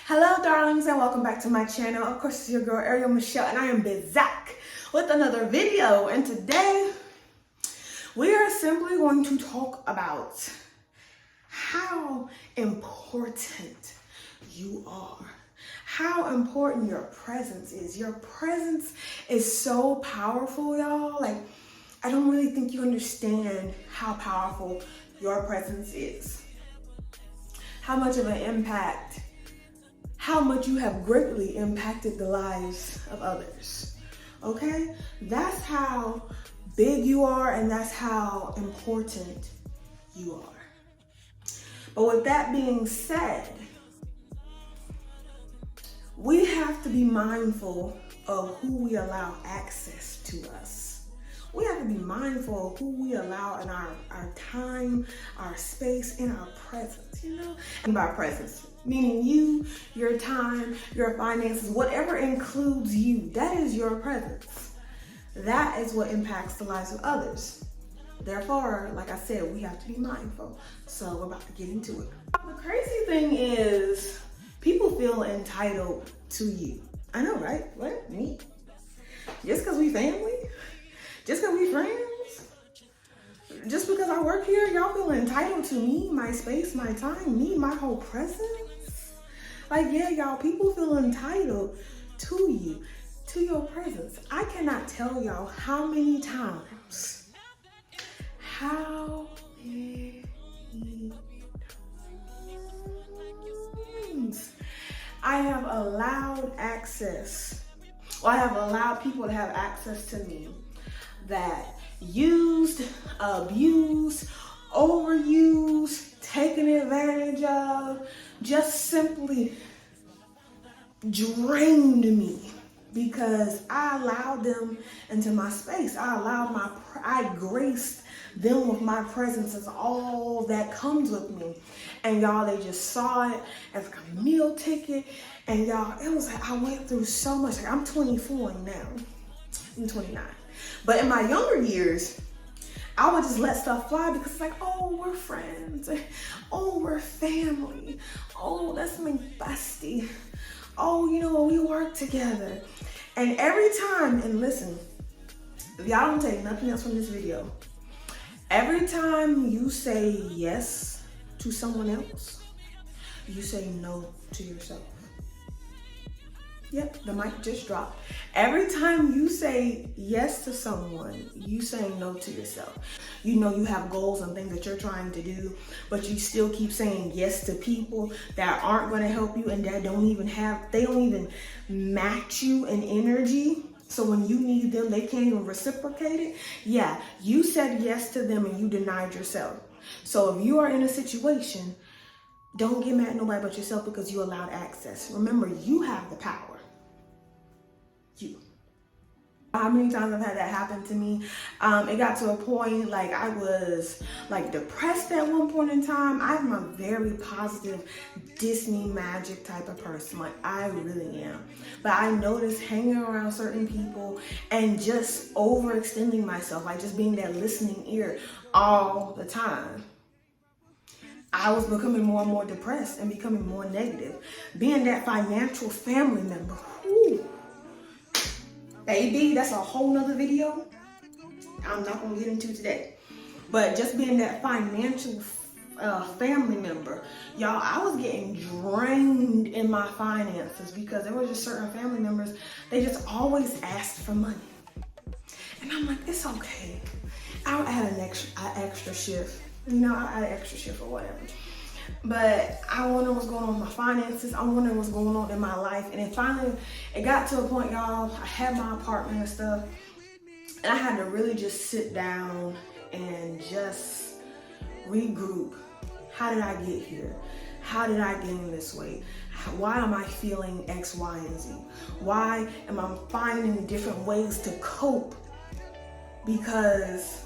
Hello darlings and welcome back to my channel. Of course it's your girl Ariel Michelle and I am Bizak with another video, and today we are simply going to talk about how important you are. How important your presence is. Your presence is so powerful, y'all. Like, I don't really think you understand how powerful your presence is. How much of an impact, how much you have greatly impacted the lives of others. Okay? That's how big you are, and that's how important you are. But with that being said, we have to be mindful of who we allow access to us. We have to be mindful of who we allow in our time, our space, and our presence, you know? And by presence, meaning you, your time, your finances, whatever includes you, that is your presence. That is what impacts the lives of others. Therefore, like I said, we have to be mindful. So we're about to get into it. The crazy thing is, people feel entitled to you. I know, right? What? Me? Just because we family? Just because we friends? Just because I work here, y'all feel entitled to me, my space, my time, me, my whole presence? Like, yeah, y'all, people feel entitled to you, to your presence. I cannot tell y'all how many times, I have allowed access, or I have allowed people to have access to me that used, abused, overused, taken advantage of, just simply drained me because I allowed them into my space. I graced them with my presence as all that comes with me. And y'all, they just saw it as like a meal ticket. And y'all, it was like I went through so much. Like, I'm 24 now. I'm 29. But in my younger years, I would just let stuff fly because it's like, oh, we're friends. Oh, we're family. Oh, that's my bestie. Oh, you know, we work together. And every time, and listen, if y'all don't take nothing else from this video, every time you say yes to someone else, you say no to yourself. Yep, the mic just dropped. Every time you say yes to someone, you say no to yourself. You know you have goals and things that you're trying to do, but you still keep saying yes to people that aren't going to help you and that they don't even match you in energy. So when you need them, they can't even reciprocate it. Yeah, you said yes to them and you denied yourself. So if you are in a situation, don't get mad at nobody but yourself because you allowed access. Remember, you have the power. You. How many times I've had that happen to me? It got to a point like I was like depressed at one point in time. I'm a very positive Disney magic type of person. Like, I really am. But I noticed hanging around certain people and just overextending myself, like just being that listening ear all the time, I was becoming more and more depressed and becoming more negative. Being that financial family member, whew, baby, that's a whole nother video I'm not gonna get into today. But just being that financial family member, y'all, I was getting drained in my finances because there were just certain family members, they just always asked for money. And I'm like, it's okay. I'll add an extra shift. You know, I had an extra shift or whatever. But I wonder what's going on with my finances. I wonder what's going on in my life. And then finally, it got to a point, y'all, I had my apartment and stuff. And I had to really just sit down and just regroup. How did I get here? How did I gain this weight? Why am I feeling X, Y, and Z? Why am I finding different ways to cope? Because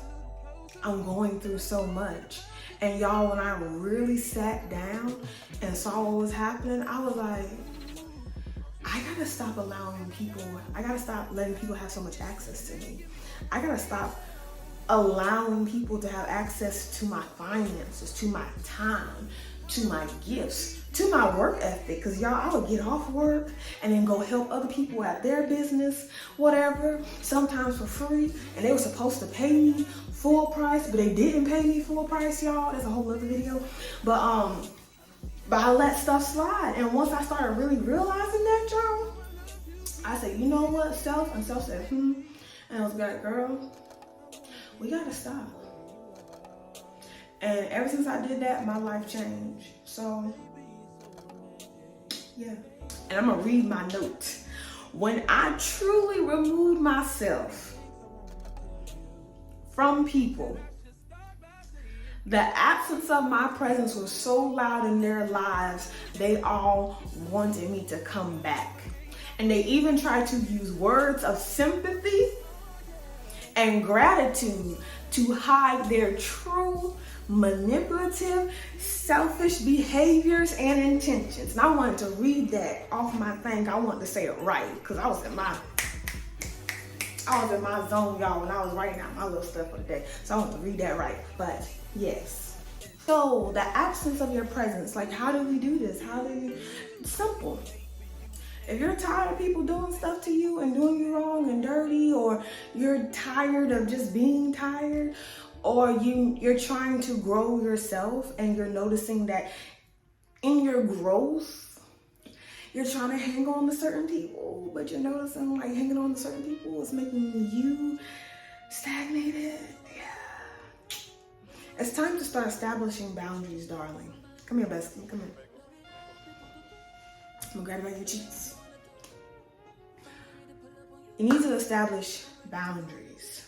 I'm going through so much. And y'all, when I really sat down and saw what was happening, I was like, I gotta stop letting people have so much access to me. I gotta stop allowing people to have access to my finances, to my time, to my gifts, to my work ethic. Because y'all, I would get off work and then go help other people at their business, whatever, sometimes for free. And they were supposed to pay me full price, but they didn't pay me full price, y'all. That's a whole other video. But I let stuff slide. And once I started really realizing that, y'all, I said, you know what, self? And self said, And I was like, girl, we gotta stop. And ever since I did that, my life changed. So, yeah. And I'm gonna read my note. When I truly removed myself from people, the absence of my presence was so loud in their lives, they all wanted me to come back. And they even tried to use words of sympathy and gratitude to hide their true, manipulative, selfish behaviors and intentions. And I wanted to read that off my thing. I wanted to say it right because I was in my zone, y'all, when I was writing out my little stuff for the day. So I want to read that right. But yes. So the absence of your presence, like, how do we do this? Simple. If you're tired of people doing stuff to you and doing you wrong and dirty, or you're tired of just being tired, or you're trying to grow yourself and you're noticing that in your growth, you're trying to hang on to certain people, but you're noticing like hanging on to certain people is making you stagnated. Yeah. It's time to start establishing boundaries, darling. Come here, bestie. Come here. I'm gonna grab it by your cheeks. You need to establish boundaries.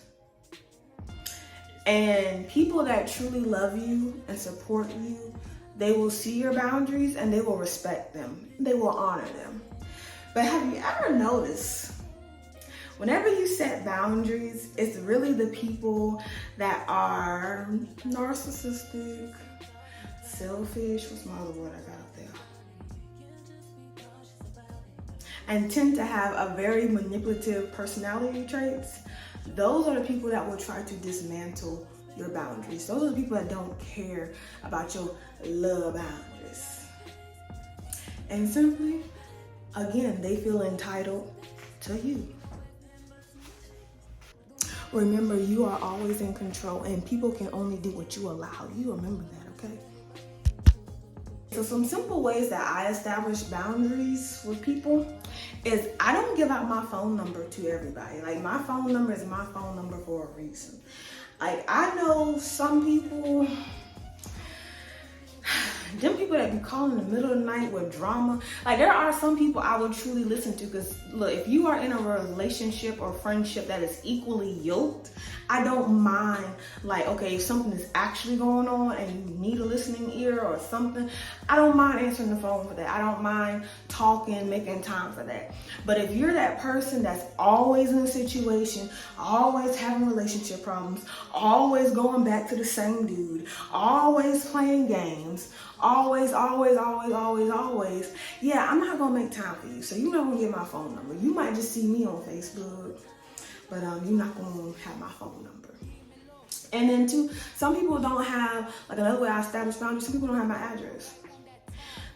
And people that truly love you and support you, they will see your boundaries and they will respect them. They will honor them. But have you ever noticed, whenever you set boundaries, it's really the people that are narcissistic, selfish, what's my other word I got up there? And tend to have a very manipulative personality traits. Those are the people that will try to dismantle your boundaries. Those are the people that don't care about your love boundaries. And simply, again, they feel entitled to you. Remember, you are always in control and people can only do what you allow. You remember that, okay? So some simple ways that I establish boundaries with people is I don't give out my phone number to everybody. Like, my phone number is my phone number for a reason. Like, I know some people, them people that be calling in the middle of the night with drama. Like, there are some people I will truly listen to, because look, if you are in a relationship or friendship that is equally yoked, I don't mind, like, okay, if something is actually going on and you need a listening ear or something, I don't mind answering the phone for that. I don't mind talking, making time for that. But if you're that person that's always in a situation, always having relationship problems, always going back to the same dude, always playing games, always, yeah, I'm not gonna make time for you. So you're not gonna get my phone number. You might just see me on Facebook, but you're not gonna have my phone number. And then two, some people don't have, like, another way I establish boundaries, some people don't have my address.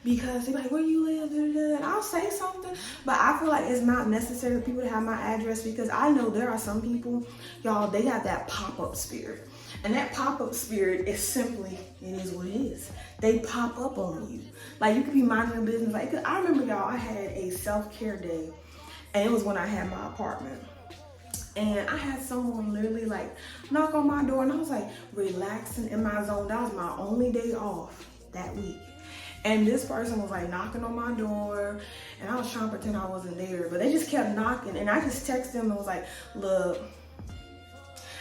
Because they're like, where you live? And I'll say something, but I feel like it's not necessary for people to have my address, because I know there are some people, y'all, they have that pop-up spirit. And that pop-up spirit is simply, it is what it is. They pop up on you. Like, you could be minding your business. Like, I remember, y'all, I had a self-care day, and it was when I had my apartment. And I had someone literally like knock on my door, and I was like relaxing in my zone. That was my only day off that week. And this person was like knocking on my door, and I was trying to pretend I wasn't there, but they just kept knocking. And I just texted them and was like, look,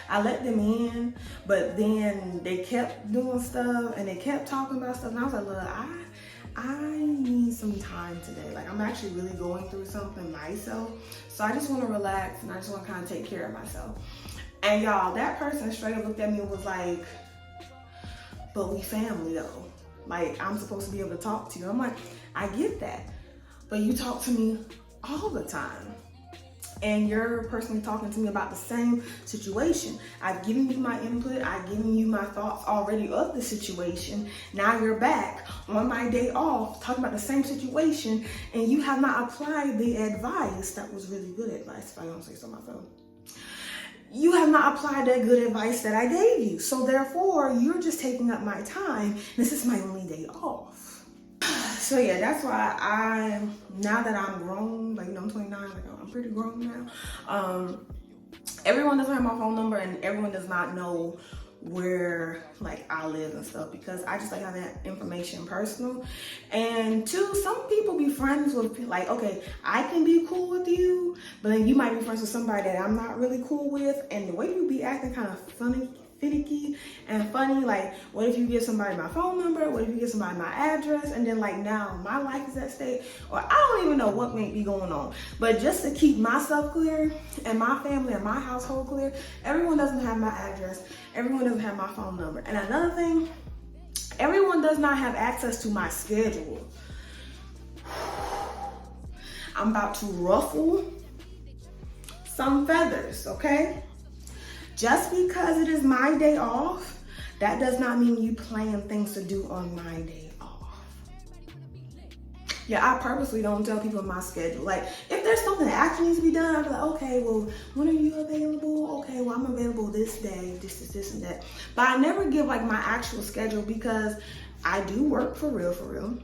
I let them in, but then they kept doing stuff and they kept talking about stuff. And I was like, look, I need some time today. Like, I'm actually really going through something myself. So I just want to relax and I just want to kind of take care of myself. And y'all, that person straight up looked at me and was like, but we family though. Like, I'm supposed to be able to talk to you. I'm like, I get that, but you talk to me all the time. and you're personally talking to me about the same situation. I've given you my input, I've given you my thoughts already of the situation. Now you're back on my day off talking about the same situation, and you have not applied the advice. That was really good advice, if I don't say so myself. You have not applied that good advice that I gave you. So therefore, you're just taking up my time. This is my only day off. So yeah, that's why now that I'm grown, like, I'm 29, like, I'm pretty grown now. Everyone doesn't have my phone number, and everyone does not know where, like, I live and stuff, because I just like having that information personal. And two, some people be friends with, like, okay, I can be cool with you, but then you might be friends with somebody that I'm not really cool with, and the way you be acting kind of finicky and funny. Like, what if you give somebody my phone number? What if you give somebody my address? And then, like, now my life is at stake, or I don't even know what may be going on. But just to keep myself clear and my family and my household clear, everyone doesn't have my address. Everyone doesn't have my phone number. And another thing, everyone does not have access to my schedule. I'm about to ruffle some feathers, okay? Just because it is my day off, that does not mean you plan things to do on my day off. Yeah, I purposely don't tell people my schedule. Like, if there's something that actually needs to be done, I'll be like, okay, well, when are you available? Okay, well, I'm available this day, this, and that. But I never give, like, my actual schedule, because I do work for real.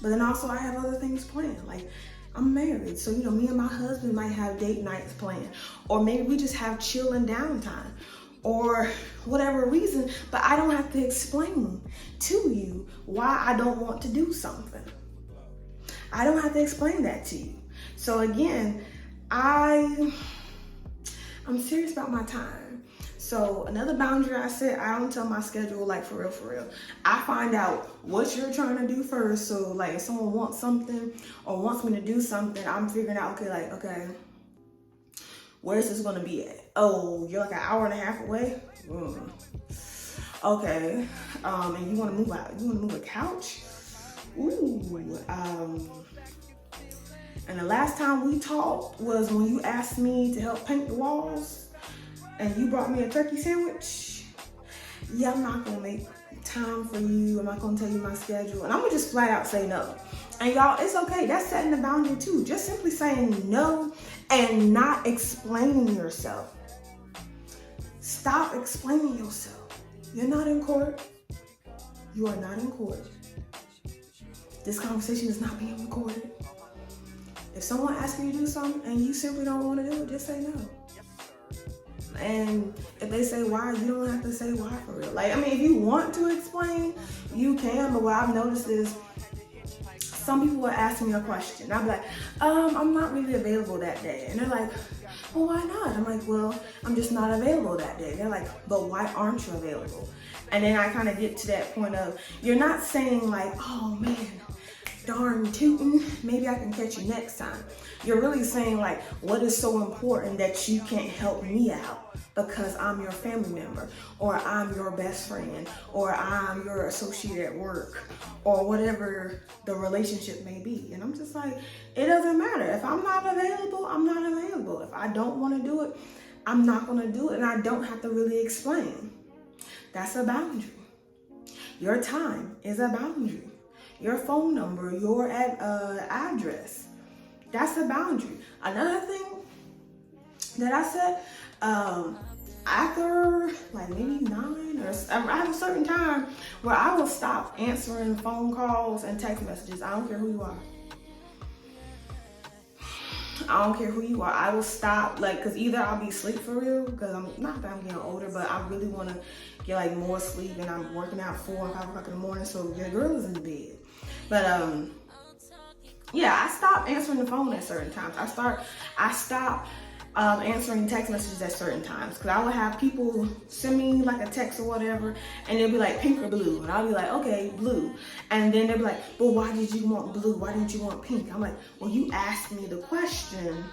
But then also I have other things planned. Like, I'm married, so, me and my husband might have date nights planned, or maybe we just have chill and downtime, or whatever reason, but I don't have to explain to you why I don't want to do something. I don't have to explain that to you. So again, I'm serious about my time. So another boundary I set, I don't tell my schedule, like, for real. I find out what you're trying to do first. So, like, if someone wants something or wants me to do something, I'm figuring out, okay, where's this gonna be at? Oh, you're like an hour and a half away? Okay, and you wanna move out? You wanna move a couch? Ooh, and the last time we talked was when you asked me to help paint the walls, and you brought me a turkey sandwich. Yeah, I'm not gonna make time for you. I'm not gonna tell you my schedule. And I'm gonna just flat out say no. And y'all, it's okay. That's setting the boundary too. Just simply saying no and not explaining yourself. Stop explaining yourself. You're not in court. You are not in court. This conversation is not being recorded. If someone asks you to do something and you simply don't want to do it, just say no. And if they say why, you don't have to say why for real. Like, I mean, if you want to explain, you can, but what I've noticed is some people will ask me a question. I'll be like, I'm not really available that day. And they're like, well, why not? I'm like, well, I'm just not available that day. They're like, but why aren't you available? And then I kind of get to that point of, you're not saying like, oh man, darn tootin', maybe I can catch you next time. You're really saying like, what is so important that you can't help me out because I'm your family member, or I'm your best friend, or I'm your associate at work, or whatever the relationship may be. And I'm just like, it doesn't matter. If I'm not available, I'm not available. If I don't want to do it, I'm not going to do it, and I don't have to really explain. That's a boundary. Your time is a boundary. Your phone number, your address, that's a boundary. Another thing that I said, after like maybe 9 or I have a certain time where I will stop answering phone calls and text messages. I don't care who you are. I don't care who you are. I will stop, like, because either I'll be asleep for real, because I'm not that I'm getting older, but I really want to get like more sleep, and I'm working out 4 or 5 o'clock in the morning, so your girl is in the bed. But yeah, I stop answering the phone at certain times. I stop answering text messages at certain times, because I will have people send me like a text or whatever, and they'll be like pink or blue, and I'll be like, okay, blue. And then they'll be like, well, why did you want blue? Why didn't you want pink? I'm like, well, you asked me the question,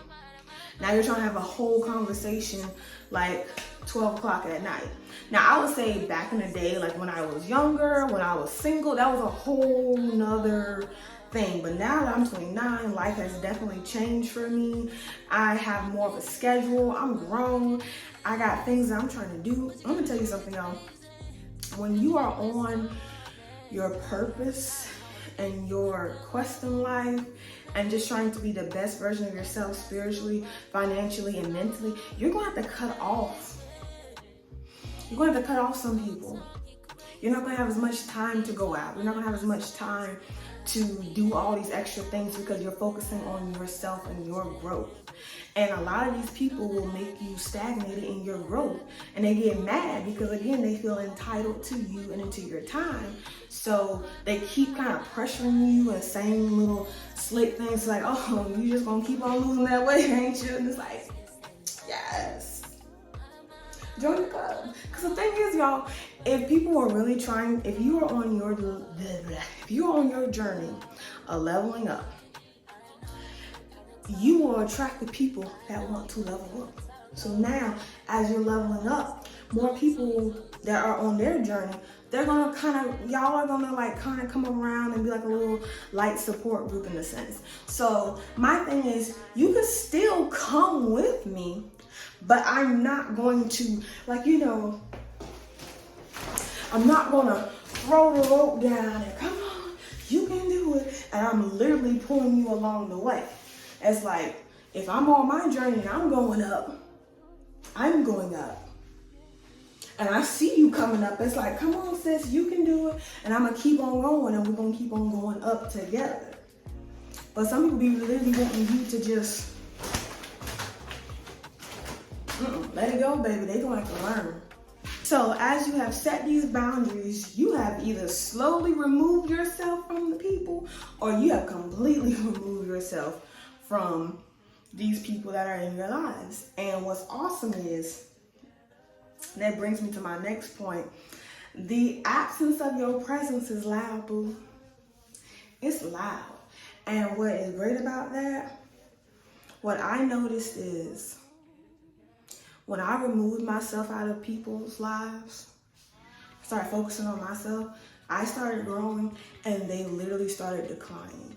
Now you're trying to have a whole conversation like 12 o'clock at night. Now I would say back in the day, like when I was younger, when I was single, that was a whole nother thing. But now that I'm 29, life has definitely changed for me. I have more of a schedule. I'm grown. I got things that I'm trying to do. I'm gonna tell you something, y'all. When you are on your purpose and your quest in life and just trying to be the best version of yourself spiritually, financially, and mentally, you're gonna have to cut off. You're gonna have to cut off some people. You're not gonna have as much time to go out. You're not gonna have as much time to do all these extra things because you're focusing on yourself and your growth. And a lot of these people will make you stagnated in your growth. And they get mad because, again, they feel entitled to you and into your time. So they keep kind of pressuring you and saying little slick things like, oh, you just gonna keep on losing that weight, ain't you? And it's like, yes. Join the club. Because the thing is, y'all, if people are really trying, if you are on your journey of leveling up, you will attract the people that want to level up. So now, as you're leveling up, more people that are on their journey, they're gonna y'all are gonna like kind of come around and be like a little light support group in a sense. So my thing is, you can still come with me, but I'm not going to, I'm not gonna throw the rope down and come on, you can do it. And I'm literally pulling you along the way. It's like, if I'm on my journey and I'm going up, I'm going up. And I see you coming up. It's like, come on, sis, you can do it. And I'm going to keep on going, and we're going to keep on going up together. But some people be literally wanting you to just, let it go, baby. They're going to have to learn. So as you have set these boundaries, you have either slowly removed yourself from the people, or you have completely removed yourself from these people that are in your lives. And what's awesome is, that brings me to my next point, the absence of your presence is loud, boo. It's loud. And what is great about that, what I noticed is, when I removed myself out of people's lives, started focusing on myself, I started growing, and they literally started declining.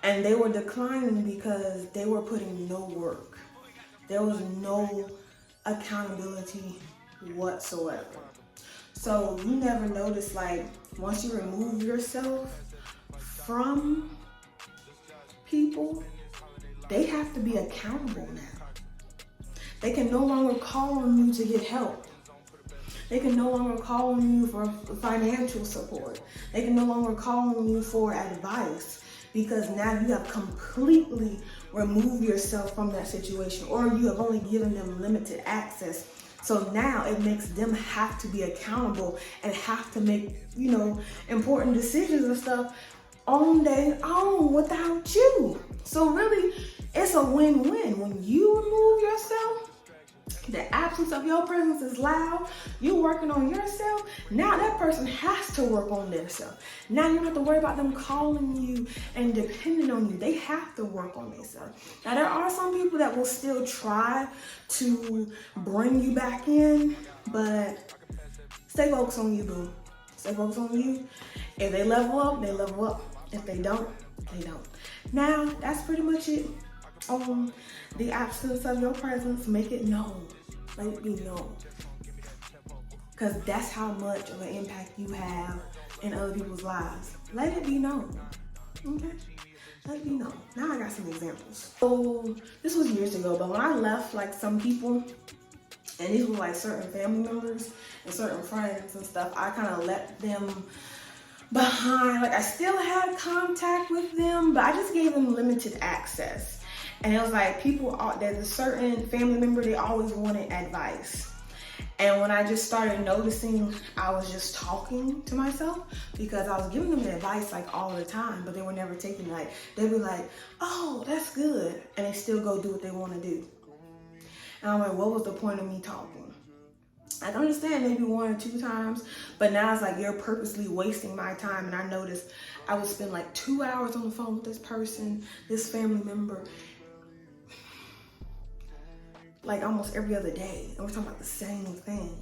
And they were declining because they were putting no work. There was no accountability whatsoever. So you never notice, like, once you remove yourself from people, they have to be accountable now. They can no longer call on you to get help. They can no longer call on you for financial support. They can no longer call on you for advice, because now you have completely removed yourself from that situation, or you have only given them limited access. So now it makes them have to be accountable and have to make, important decisions and stuff on their own without you. So really, it's a win-win. When you remove yourself, the absence of your presence is loud. You're working on yourself. Now that person has to work on themselves. Now you don't have to worry about them calling you and depending on you. They have to work on themselves. Now there are some people that will still try to bring you back in, but stay focused on you, boo. Stay focused on you. If they level up, they level up. If they don't, they don't. Now that's pretty much it on the absence of your presence. Make it known. Let it be known. Because that's how much of an impact you have in other people's lives. Let it be known. Okay? Let it be known. Now I got some examples. So this was years ago, but when I left like some people, and these were like certain family members and certain friends and stuff, I kind of let them behind. Like I still had contact with them, but I just gave them limited access. And it was like there's a certain family member, they always wanted advice. And when I just started noticing, I was just talking to myself because I was giving them the advice like all the time, but they were never taking it. Like, they'd be like, oh, that's good. And they still go do what they want to do. And I'm like, what was the point of me talking? I can understand maybe 1 or 2 times, but now it's like you're purposely wasting my time. And I noticed I would spend like 2 hours on the phone with this person, this family member. like almost every other day, and we're talking about the same thing,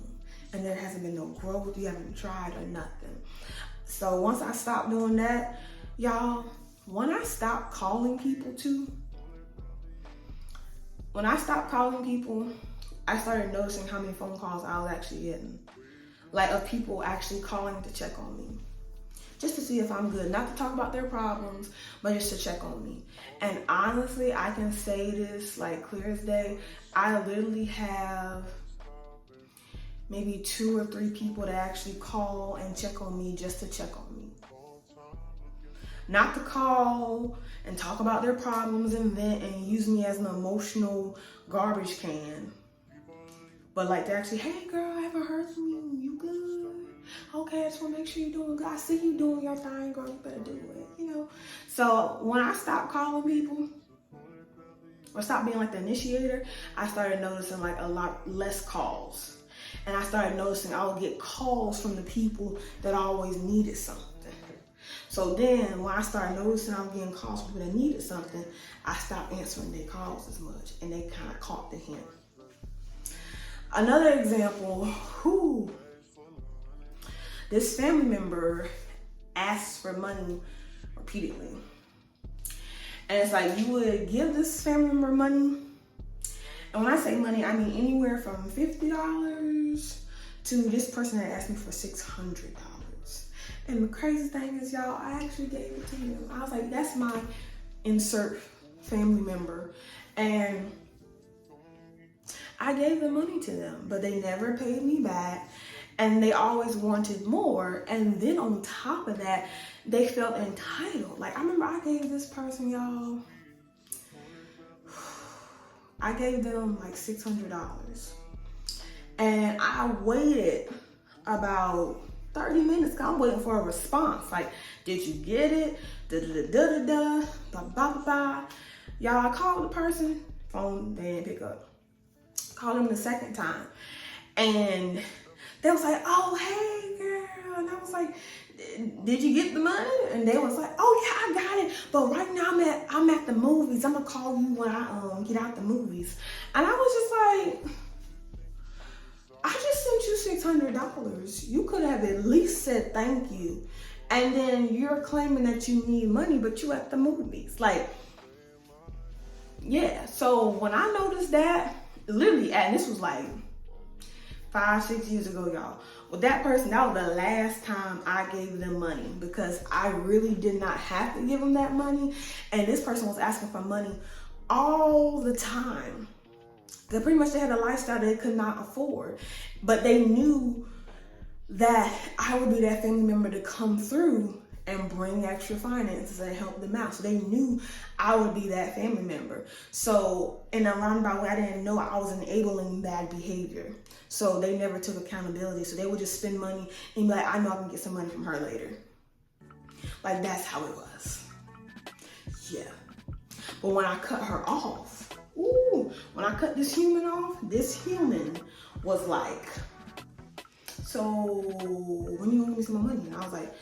and there hasn't been no growth. You haven't tried or nothing. So once I stopped doing that, y'all, when I stopped calling people I started noticing how many phone calls I was actually getting, like of people actually calling to check on me, just to see if I'm good, not to talk about their problems, but just to check on me. And honestly, I can say this like clear as day, I literally have maybe 2 or 3 people that actually call and check on me just to check on me. Not to call and talk about their problems and vent and use me as an emotional garbage can, but like to actually, hey girl, I haven't heard from you. You good? Okay, I just want to make sure you're doing good. I see you doing your thing, girl. You better do it, you know? So when I stopped calling people or stopped being like the initiator, I started noticing like a lot less calls. And I started noticing I would get calls from the people that always needed something. So then when I started noticing I was getting calls from people that needed something, I stopped answering their calls as much, and they kind of caught the hint. Another example, this family member asks for money repeatedly. And it's like, you would give this family member money. And when I say money, I mean anywhere from $50 to this person that asked me for $600. And the crazy thing is, y'all, I actually gave it to him. I was like, that's my insert family member. And I gave the money to them, but they never paid me back. And they always wanted more. And then on top of that, they felt entitled. Like, I remember I gave this person, y'all, I gave them like $600. And I waited about 30 minutes, cause I'm waiting for a response. Like, did you get it? Da-da-da-da-da-da, ba-ba-ba-ba. Y'all, I called the person, phone, they didn't pick up. Called them the second time. And they was like, oh, hey, girl. And I was like, did you get the money? And they was like, oh, yeah, I got it. But right now I'm at the movies. I'm going to call you when I get out the movies. And I was just like, I just sent you $600. You could have at least said thank you. And then you're claiming that you need money, but you at the movies. Like, yeah. So when I noticed that, literally, and this was like 5-6 years ago, y'all. Well, that person, that was the last time I gave them money, because I really did not have to give them that money. And this person was asking for money all the time. They pretty much, they had a lifestyle they could not afford, but they knew that I would be that family member to come through and bring extra finances and help them out. So they knew I would be that family member. So in a roundabout way, I didn't know I was enabling bad behavior. So they never took accountability. So they would just spend money and be like, I know I can get some money from her later. Like, that's how it was. Yeah. But when I cut her off, when I cut this human off, this human was like, so when you want me some more money? And I was like,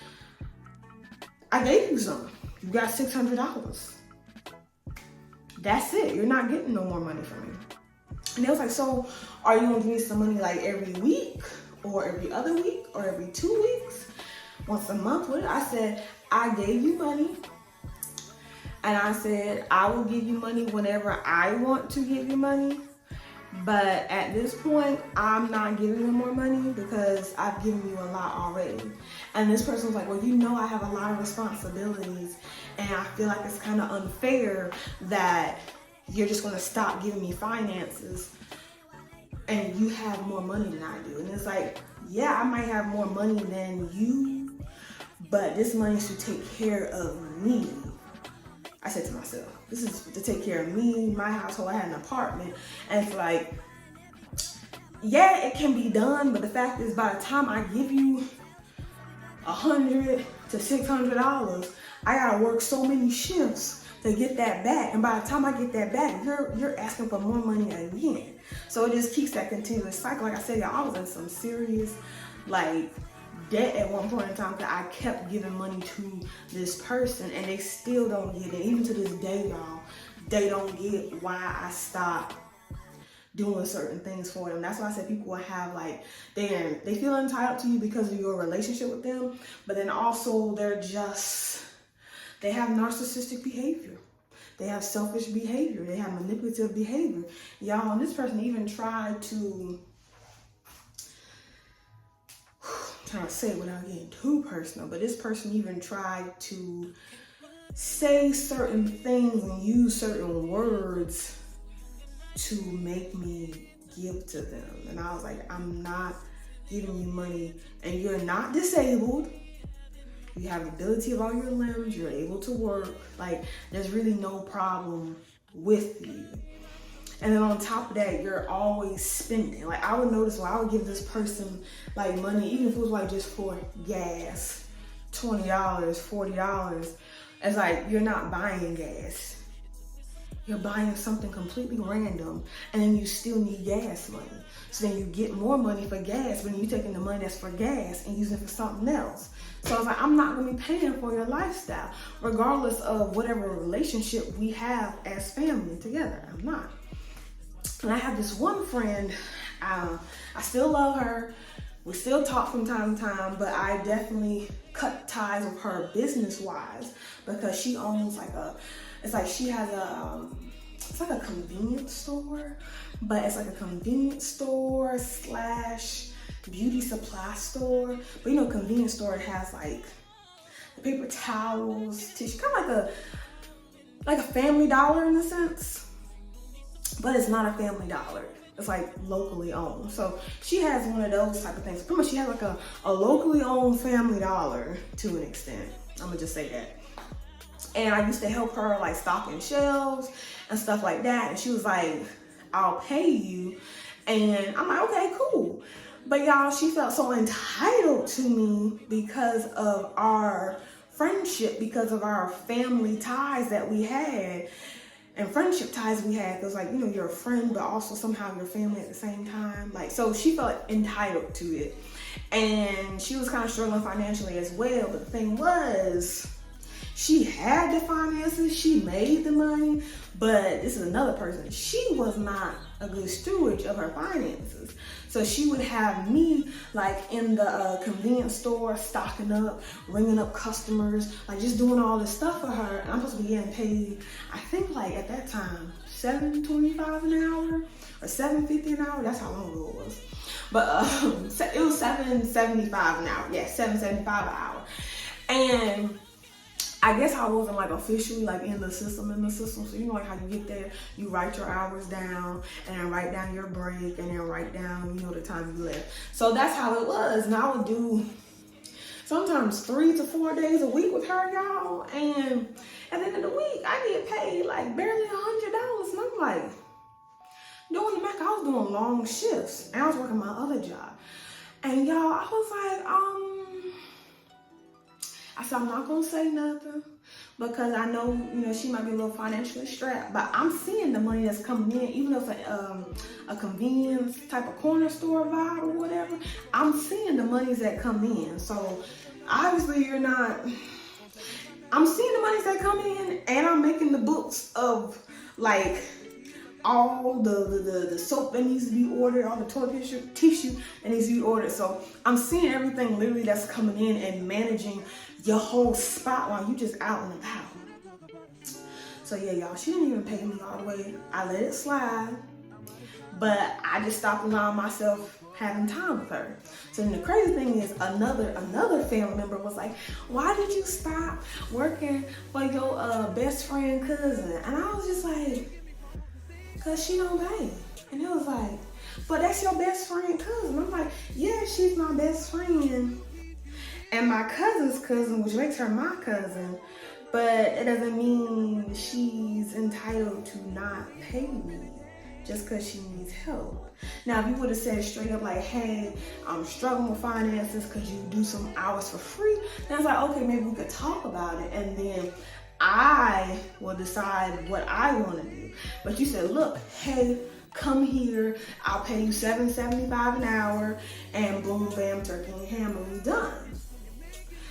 I gave you some. You got $600. That's it. You're not getting no more money from me. And they was like, so are you gonna give me some money like every week or every other week or every 2 weeks, once a month? What? I said, I gave you money. And I said, I will give you money whenever I want to give you money. But at this point, I'm not giving you more money because I've given you a lot already. And this person was like, well, you know, I have a lot of responsibilities, and I feel like it's kind of unfair that you're just gonna stop giving me finances and you have more money than I do. And it's like, yeah, I might have more money than you, but this money is to take care of me. I said to myself, this is to take care of me, my household. I had an apartment, and it's like, yeah, it can be done, but the fact is, by the time I give you $100 to $600, I gotta work so many shifts to get that back, and by the time I get that back, you're asking for more money again. So it just keeps that continuous cycle. Like I said, y'all, I was in some serious, like, debt at one point in time that I kept giving money to this person, and they still don't get it. Even to this day, y'all, they don't get why I stopped doing certain things for them. That's why I said people will have like, they feel entitled to you because of your relationship with them, but then also they have narcissistic behavior. They have selfish behavior. They have manipulative behavior. Y'all, and this person even tried to, I'm trying to say it without getting too personal, but this person even tried to say certain things and use certain words to make me give to them. And I was like, I'm not giving you money, and you're not disabled. You have the ability of all your limbs, you're able to work. Like, there's really no problem with you. And then on top of that, you're always spending. Like, I would notice when I would give this person like money, even if it was like just for gas, $20, $40, it's like, you're not buying gas. You're buying something completely random, and then you still need gas money. So then you get more money for gas, but then you're taking the money that's for gas and using it for something else. So I was like, I'm not gonna be paying for your lifestyle, regardless of whatever relationship we have as family together. I'm not. And I have this one friend, I still love her. We still talk from time to time, but I definitely cut ties with her business-wise because she owns it's like a convenience store, but it's like a convenience store / beauty supply store. But you know, convenience store has like the paper towels, tissue, kind of like a Family Dollar in a sense, but it's not a Family Dollar. It's like locally owned. So she has one of those type of things. Pretty much she has like a locally owned Family Dollar to an extent. I'm gonna just say that. And I used to help her like stocking shelves and stuff like that. And she was like, I'll pay you. And I'm like, okay, cool. But y'all, she felt so entitled to me because of our friendship, because of our family ties that we had and friendship ties we had. Because like, you know, you're a friend, but also somehow you're family at the same time. Like, so she felt entitled to it. And she was kind of struggling financially as well. But the thing was, she had the finances, she made the money, but this is another person. She was not a good steward of her finances. So she would have me like in the convenience store, stocking up, ringing up customers, like just doing all this stuff for her. And I'm supposed to be getting paid, I think like at that time, $7.25 an hour or $7.50 an hour. That's how long ago it was. But it was $7.75 an hour. Yeah, $7.75 an hour. And I guess I wasn't like officially like in the system. So you know like how you get there, you write your hours down and then write down your break and then write down, you know, the time you left. So that's how it was. And I would do sometimes 3 to 4 days a week with her, y'all. And at the end of the week, I get paid like barely $100. And I'm like, doing the math, I was doing long shifts and I was working my other job. And y'all, I was like, I said, I'm not gonna say nothing because I know, you know, she might be a little financially strapped, but I'm seeing the money that's coming in, even if it's a convenience type of corner store vibe or whatever, I'm seeing the monies that come in. So obviously you're not, I'm seeing the monies that come in and I'm making the books of like all the soap that needs to be ordered, all the toilet tissue that needs to be ordered. So I'm seeing everything literally that's coming in and managing your whole spot while you just out and about. So yeah, y'all, she didn't even pay me all the way. I let it slide, but I just stopped allowing myself having time with her. So then the crazy thing is another family member was like, why did you stop working for your best friend cousin? And I was just like, cause she don't pay. And it was like, but that's your best friend cousin. I'm like, yeah, she's my best friend and my cousin's cousin, which makes her my cousin, but it doesn't mean she's entitled to not pay me just because she needs help. Now, if you would have said straight up like, hey, I'm struggling with finances, could you do some hours for free? Then I was like, okay, maybe we could talk about it, and then I will decide what I want to do. But you said, look, hey, come here, I'll pay you $7.75 an hour, and boom, bam, turkey and ham, and we done.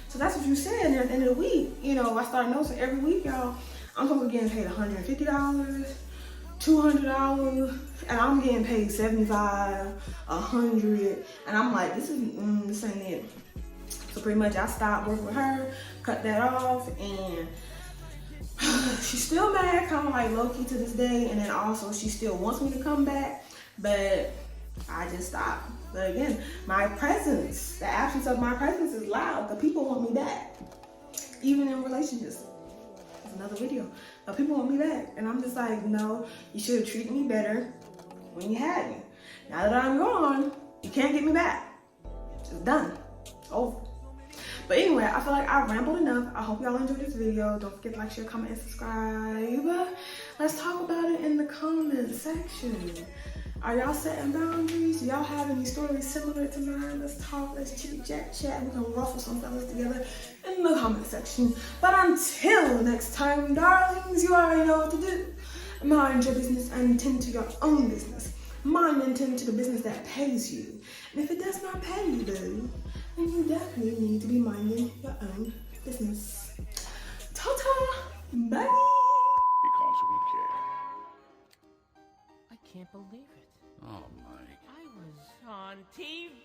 So that's what you said. And at the end of the week, you know, I started noticing every week, y'all, I'm supposed to be getting paid $150, $200, $200 and I'm getting paid $75, $100, and I'm like, this ain't it. So pretty much I stopped working with her, cut that off, and she's still mad, kind of like low-key to this day, and then also she still wants me to come back, but I just stopped. But again, my presence, the absence of my presence is loud. The people want me back, even in relationships. That's another video. But people want me back, and I'm just like, no, you should have treated me better when you had me. Now that I'm gone, you can't get me back. It's done. Over. But anyway, I feel like I rambled enough. I hope y'all enjoyed this video. Don't forget to like, share, comment, and subscribe. Let's talk about it in the comment section. Are y'all setting boundaries? Do y'all have any stories similar to mine? Let's talk, let's chit chat. We can ruffle some fellas together in the comment section. But until next time, darlings, you already know what to do. Mind your business and tend to your own business. Mind and tend to the business that pays you. And if it does not pay you, boo, then you definitely need to be minding your own business. Ta-ta! Bye! Because we care. I can't believe it. Oh, Mike. I was on TV.